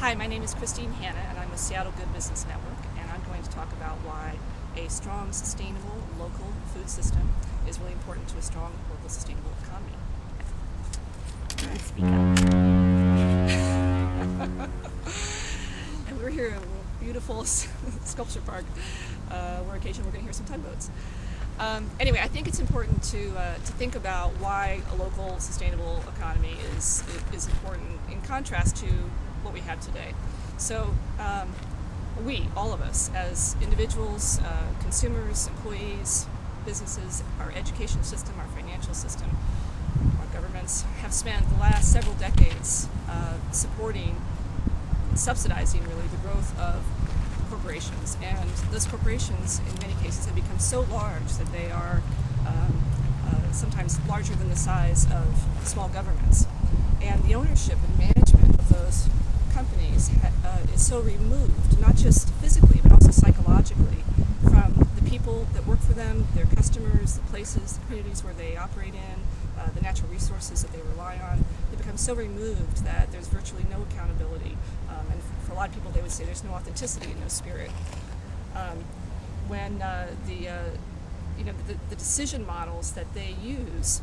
Hi, my name is Hanna, and I'm with Seattle Good Business Network, and I'm going to talk about why a strong, sustainable, local food system is really important to a strong, local, sustainable economy. Speak up. And we're here in a beautiful sculpture park, where occasionally we're going to hear some tugboats. Anyway, I think it's important to think about why a local, sustainable economy is important in contrast to what we have today. So we, all of us, as individuals, consumers, employees, businesses, our education system, our financial system, our governments, have spent the last several decades supporting, subsidizing really, the growth of corporations. And those corporations, in many cases, have become so large that they are sometimes larger than the size of small governments. And the ownership and management of those companies is so removed, not just physically, but also psychologically, from the people that work for them, their customers, the places, the communities where they operate in, the natural resources that they rely on. They become so removed that there's virtually no accountability. And for a lot of people, they would say there's no authenticity and no spirit. When the decision models that they use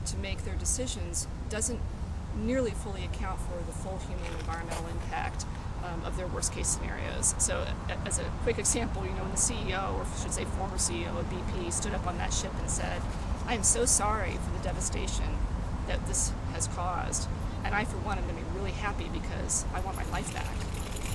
to make their decisions doesn't nearly fully account for the full human and environmental impact of their worst case scenarios. So as a quick example, when the CEO, or I should say former CEO of BP, stood up on that ship and said, "I am so sorry for the devastation that this has caused, and I for one am going to be really happy because I want my life back."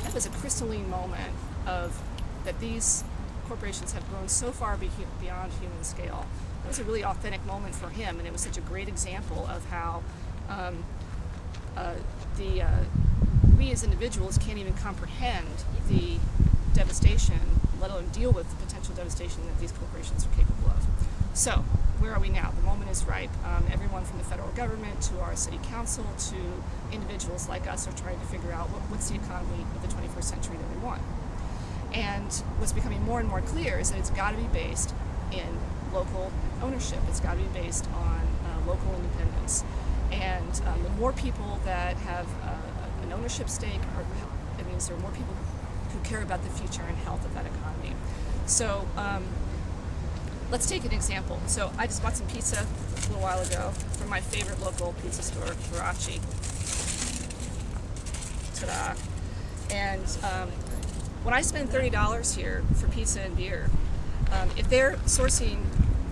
That was a crystalline moment of that these corporations have grown so far beyond human scale. It was a really authentic moment for him, and it was such a great example of how we as individuals can't even comprehend the devastation, let alone deal with the potential devastation that these corporations are capable of. So, where are we now? The moment is ripe. Everyone from the federal government to our city council to individuals like us are trying to figure out what's the economy of the 21st century that we want. And what's becoming more and more clear is that it's got to be based in local ownership. It's got to be based on local independence. And the more people that have an ownership stake, it means there are more people who care about the future and health of that economy. So let's take an example. So I just bought some pizza a little while ago from my favorite local pizza store, Verace. Ta-da! And when I spend $30 here for pizza and beer, if they're sourcing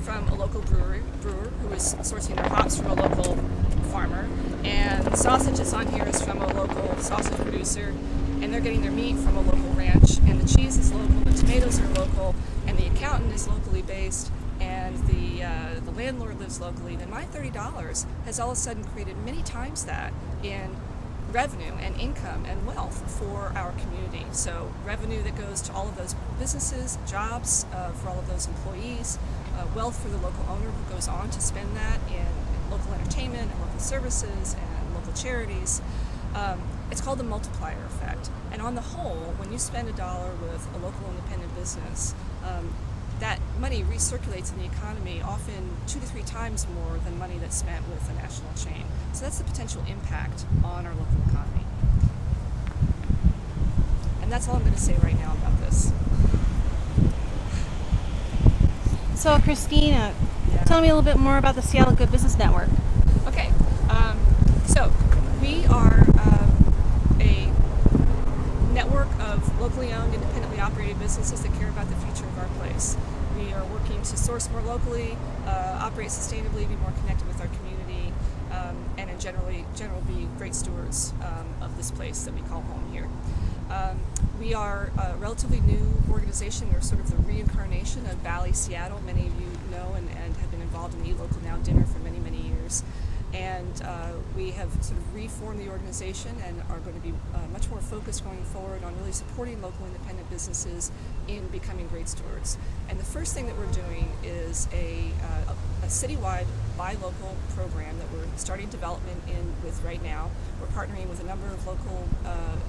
from a local brewer who is sourcing their hops from a local farmer, and the sausage that's on here is from a local sausage producer, and they're getting their meat from a local ranch, and the cheese is local, the tomatoes are local, and the accountant is locally based, and the landlord lives locally, then my $30 has all of a sudden created many times that in revenue and income and wealth for our community. So revenue that goes to all of those businesses, jobs for all of those employees, wealth for the local owner who goes on to spend that in local entertainment and local services and local charities. It's called the multiplier effect. And on the whole, when you spend $1 with a local independent business, that money recirculates in the economy often 2 to 3 times more than money that's spent with a national chain. So that's the potential impact on our local economy. And that's all I'm going to say right now about this. So Christina, tell me a little bit more about the Seattle Good Business Network. Okay, so we are a network of locally owned, independently operated businesses that care about the future of our place. We are working to source more locally, operate sustainably, be more connected with our community, and in general be great stewards of this place that we call home here. We are a relatively new organization. We're sort of the reincarnation of BALLE Seattle. Many of you know and have been involved in the Eat Local Now dinner for many, many years. And we have sort of reformed the organization and are going to be much more focused going forward on really supporting local independent businesses in becoming great stewards. And the first thing that we're doing is a citywide buy local program that we're starting development with right now. We're partnering with a number of local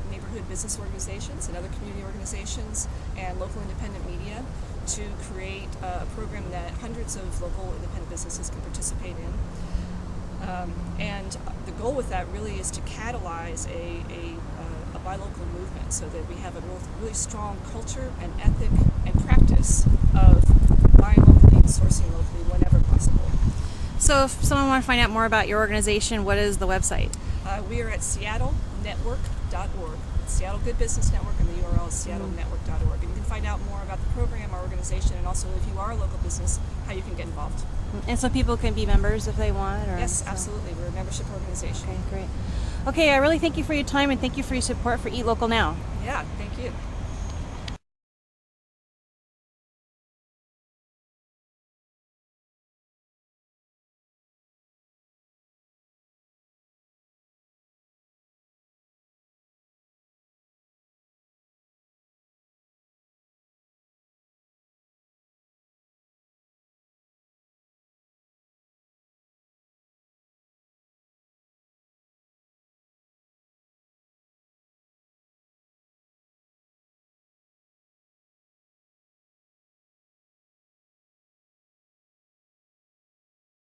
neighborhood business organizations and other community organizations and local independent media to create a program that hundreds of local independent businesses can participate in. And the goal with that really is to catalyze a a buy local movement so that we have a really strong culture and ethic and practice of buying locally and sourcing locally whenever possible. So if someone wants to find out more about your organization, what is the website? We are at seattlenetwork.org. It's Seattle Good Business Network, and the URL is seattlenetwork.org. And you can find out more about the program, our organization, and also if you are a local business, how you can get involved. And so people can be members if they want? Or Yes, absolutely. We're a membership organization. Okay, great. Okay, I really thank you for your time and thank you for your support for Eat Local Now. Yeah, thank you.